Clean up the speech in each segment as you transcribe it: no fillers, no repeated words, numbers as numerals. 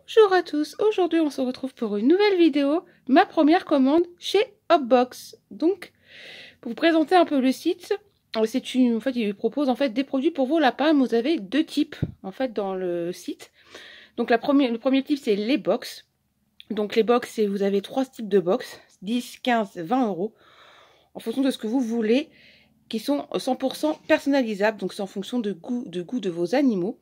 Bonjour à tous, aujourd'hui on se retrouve pour une nouvelle vidéo, ma première commande chez Hopbox. Donc, pour vous présenter un peu le site, en fait, il propose en fait des produits pour vos lapins. Vous avez deux types en fait dans le site. Donc le premier type c'est les box. Donc les box, vous avez trois types de box, 10, 15, 20 euros, en fonction de ce que vous voulez, qui sont 100% personnalisables. Donc c'est en fonction de goût de vos animaux.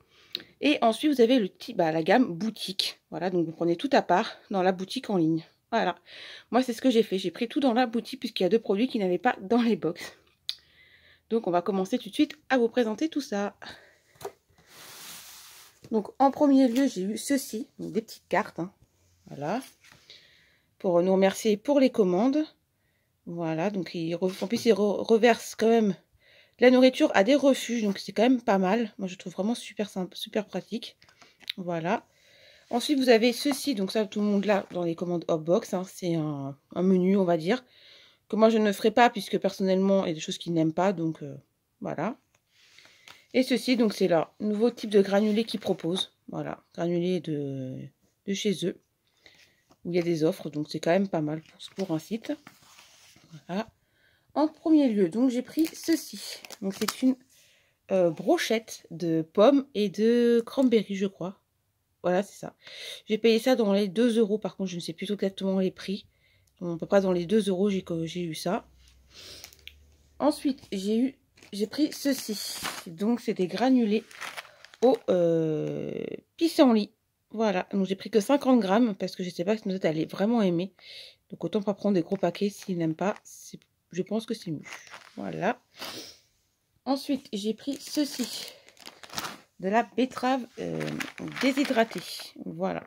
Et ensuite, vous avez le type, la gamme boutique. Voilà, donc vous prenez tout à part dans la boutique en ligne. Voilà. Moi, c'est ce que j'ai fait. J'ai pris tout dans la boutique puisqu'il y a deux produits qui n'avaient pas dans les box. Donc, on va commencer tout de suite à vous présenter tout ça. Donc, en premier lieu, j'ai eu ceci, donc des petites cartes. Hein. Voilà. Pour nous remercier pour les commandes. Voilà, donc en plus, ils reversent quand même la nourriture à des refuges, donc c'est quand même pas mal. Moi, je trouve vraiment super simple, super pratique. Voilà. Ensuite, vous avez ceci, donc ça, tout le monde l'a dans les commandes Hopbox. Hein, c'est un menu, on va dire, que moi, je ne ferai pas, puisque personnellement, il y a des choses qu'ils n'aiment pas, donc voilà. Et ceci, donc c'est leur nouveau type de granulé qu'ils proposent. Voilà, granulé de chez eux, où il y a des offres, donc c'est quand même pas mal pour un site. Voilà. En premier lieu, donc j'ai pris ceci. Donc c'est une brochette de pommes et de cranberry, je crois. Voilà, c'est ça. J'ai payé ça dans les 2 euros. Par contre, je ne sais plus exactement les prix. Donc, à peu près dans les 2 euros, j'ai eu ça. Ensuite, j'ai pris ceci. Donc, c'est des granulés au pissenlit. Voilà. Donc, j'ai pris que 50 grammes parce que je ne sais pas si Nosette allait vraiment aimer. Donc, autant pas prendre des gros paquets s'il n'aime pas. Je pense que c'est mieux. Voilà. Ensuite, j'ai pris ceci. De la betterave déshydratée. Voilà.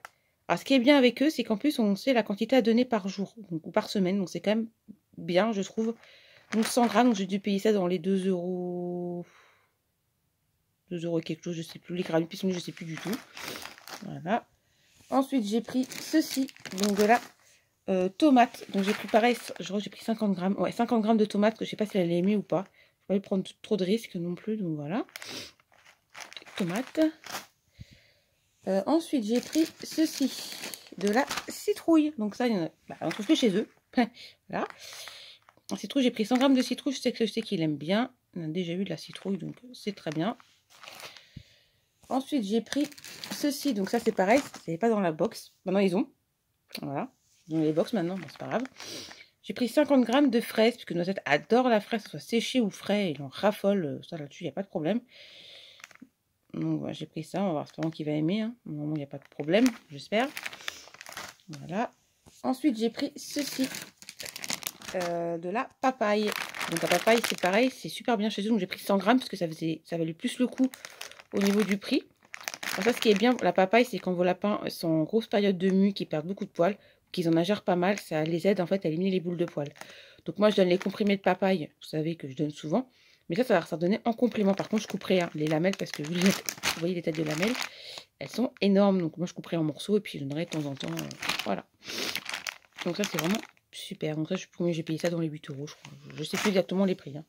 Alors, ce qui est bien avec eux, c'est qu'en plus, on sait la quantité à donner par jour donc, ou par semaine. Donc, c'est quand même bien, je trouve. Donc, 100 grammes, donc j'ai dû payer ça dans les 2 euros. 2 euros quelque chose, je sais plus. Les granules pissenlit, je sais plus du tout. Voilà. Ensuite, j'ai pris ceci. Donc, de la tomate. Donc, j'ai pris pareil, je crois que j'ai pris 50 grammes. Ouais, 50 grammes de tomates, que je sais pas si elle allait aimer ou pas. Je ne vais pas prendre trop de risques non plus. Donc, voilà. Tomate. Ensuite, j'ai pris ceci, de la citrouille. Donc ça, on trouve que chez eux. Voilà. En citrouille, j'ai pris 100 grammes de citrouille. Je sais qu'il aime bien. On a déjà eu de la citrouille, donc c'est très bien. Ensuite, j'ai pris ceci. Donc ça, c'est pareil. C'est pas dans la box. Maintenant, ils ont. Voilà. Ils ont les box maintenant. Bon, c'est pas grave. J'ai pris 50 grammes de fraises, puisque Nosette adore la fraise, que ce soit séchée ou frais. Il en raffole. Ça, là-dessus, il n'y a pas de problème. Donc voilà, j'ai pris ça, on va voir sûrement qu'il va aimer. Hein. Au moment, il n'y a pas de problème, j'espère. Voilà. Ensuite, j'ai pris ceci. De la papaye. Donc la papaye, c'est pareil, c'est super bien chez eux. Donc j'ai pris 100 grammes parce que ça valait plus le coup au niveau du prix. Alors ça, ce qui est bien, la papaye, c'est quand vos lapins sont en grosse période de mue, qu'ils perdent beaucoup de poils, qu'ils en agèrent pas mal, ça les aide en fait à éliminer les boules de poils. Donc moi, je donne les comprimés de papaye, vous savez que je donne souvent. Mais ça va redonner en complément. Par contre, je couperai hein, les lamelles parce que vous voyez les têtes de lamelles, elles sont énormes. Donc moi, je couperai en morceaux et puis je donnerai de temps en temps. Voilà. Donc ça, c'est vraiment super. Donc ça, j'ai payé ça dans les 8 euros, je crois. Je sais plus exactement les prix. Hein.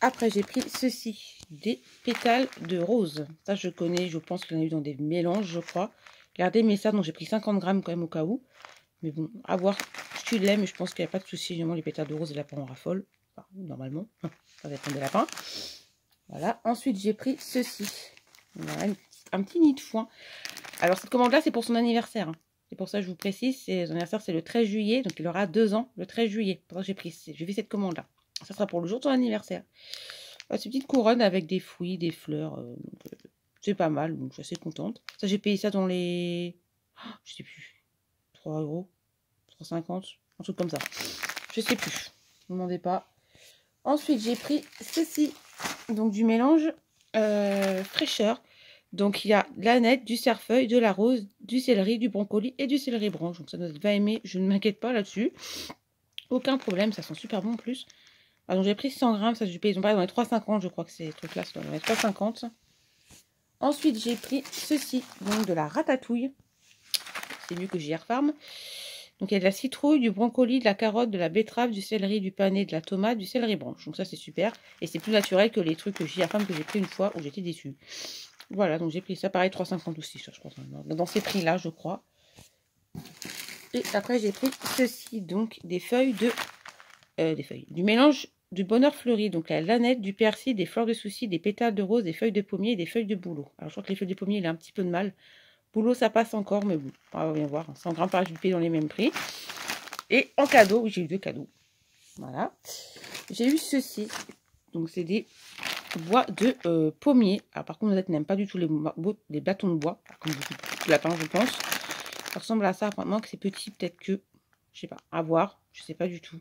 Après, j'ai pris ceci, des pétales de rose. Ça, je connais, je pense qu'il y en a eu dans des mélanges, je crois. Regardez mes ça, donc j'ai pris 50 grammes quand même au cas où. Mais bon, à voir. Je suis lait, mais je pense qu'il n'y a pas de souci. Généralement, les pétales de rose, les lapins en raffolent. Enfin, normalement, ça dépend des lapins. Voilà. Ensuite, j'ai pris ceci. Voilà, un petit nid de foin. Alors, cette commande-là, c'est pour son anniversaire. Hein. C'est pour ça que je vous précise. Son anniversaire, c'est le 13 juillet. Donc, il aura 2 ans le 13 juillet. C'est pour ça que j'ai fait cette commande-là. Ça sera pour le jour de son anniversaire. Voilà, c'est une petite couronne avec des fruits, des fleurs. C'est pas mal. Donc, je suis assez contente. Ça, j'ai payé ça dans les... Oh, je sais plus. 3 euros. 3,50. Un truc comme ça. Je sais plus. Ne me demandez pas. Ensuite, j'ai pris ceci. Donc, du mélange fraîcheur. Donc, il y a de la nette, du cerfeuil, de la rose, du céleri, du brocoli et du céleri branche. Donc, ça va aimer. Je ne m'inquiète pas là-dessus. Aucun problème. Ça sent super bon en plus. Ah, donc, j'ai pris 100 grammes. Ça, je paye. Ils ont parlé dans les 3,50. Je crois que ces trucs-là sont dans les 3,50. Ensuite, j'ai pris ceci. Donc, de la ratatouille. C'est mieux que JR Farm. Donc, il y a de la citrouille, du brocoli, de la carotte, de la betterave, du céleri, du panais, de la tomate, du céleri branche. Donc, ça, c'est super. Et c'est plus naturel que les trucs JR Farm que j'ai pris une fois où j'étais déçue. Voilà, donc j'ai pris ça, pareil, 3,50 aussi, ça, je crois, dans ces prix-là, je crois. Et après, j'ai pris ceci, donc des feuilles du mélange du bonheur fleuri, donc la lanette, du persil, des fleurs de souci, des pétales de rose, des feuilles de pommier et des feuilles de bouleau. Alors, je crois que les feuilles de pommier, il a un petit peu de mal. Bouleau, ça passe encore, mais bon, on va bien voir. 100 grammes par payer dans les mêmes prix. Et en cadeau, oui, j'ai eu 2 cadeaux. Voilà. J'ai eu ceci. Donc, c'est des bois de pommier. Alors, par contre, vous n'aime pas du tout les bâtons de bois. Comme beaucoup de lapins, je pense. Ça ressemble à ça. Apparemment que c'est petit, peut-être que, je sais pas, à voir. Je sais pas du tout.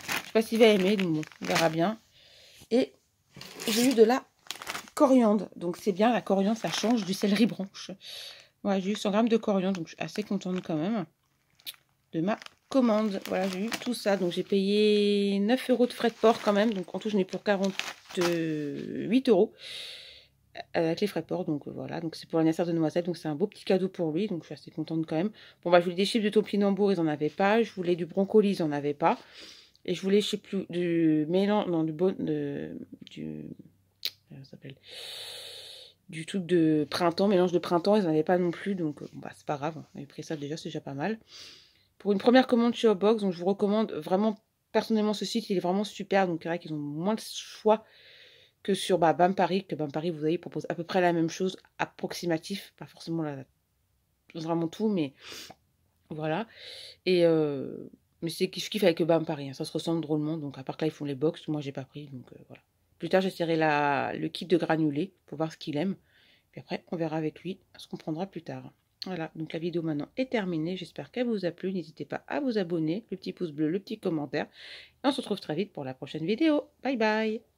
Je sais pas s'il va aimer, donc bon, on verra bien. Et j'ai eu de la coriandre. Donc, c'est bien, la coriandre, ça change du céleri branche. Voilà, j'ai eu 100 grammes de coriandre, donc je suis assez contente quand même de ma commande. Voilà, j'ai eu tout ça. Donc, j'ai payé 9 € de frais de port quand même. Donc, en tout, je n'ai pour 48 € avec les frais de port. Donc, voilà. Donc, c'est pour l'anniversaire de Noisette. Donc, c'est un beau petit cadeau pour lui. Donc, je suis assez contente quand même. Bon, bah, je voulais des chips de topinambour, ils n'en avaient pas. Je voulais du brocoli, ils n'en avaient pas. Et je voulais, je sais plus, du mélange, non, ça s'appelle du truc de printemps, mélange de printemps, ils n'en avaient pas non plus, donc bah, c'est pas grave, on avait pris ça déjà, c'est déjà pas mal. Pour une première commande chez Hotbox, donc je vous recommande vraiment, personnellement ce site, il est vraiment super, donc c'est vrai qu'ils ont moins de choix que sur Bam Paris, vous voyez, propose à peu près la même chose, approximatif, pas forcément vraiment tout, mais voilà. Et mais c'est je kiffe avec Bam Paris, hein, ça se ressemble drôlement, donc à part que là ils font les box, moi j'ai pas pris, donc voilà. Plus tard, j'essaierai le kit de granulés pour voir ce qu'il aime. Puis après, on verra avec lui ce qu'on prendra plus tard. Voilà, donc la vidéo maintenant est terminée. J'espère qu'elle vous a plu. N'hésitez pas à vous abonner, le petit pouce bleu, le petit commentaire. Et on se retrouve très vite pour la prochaine vidéo. Bye bye!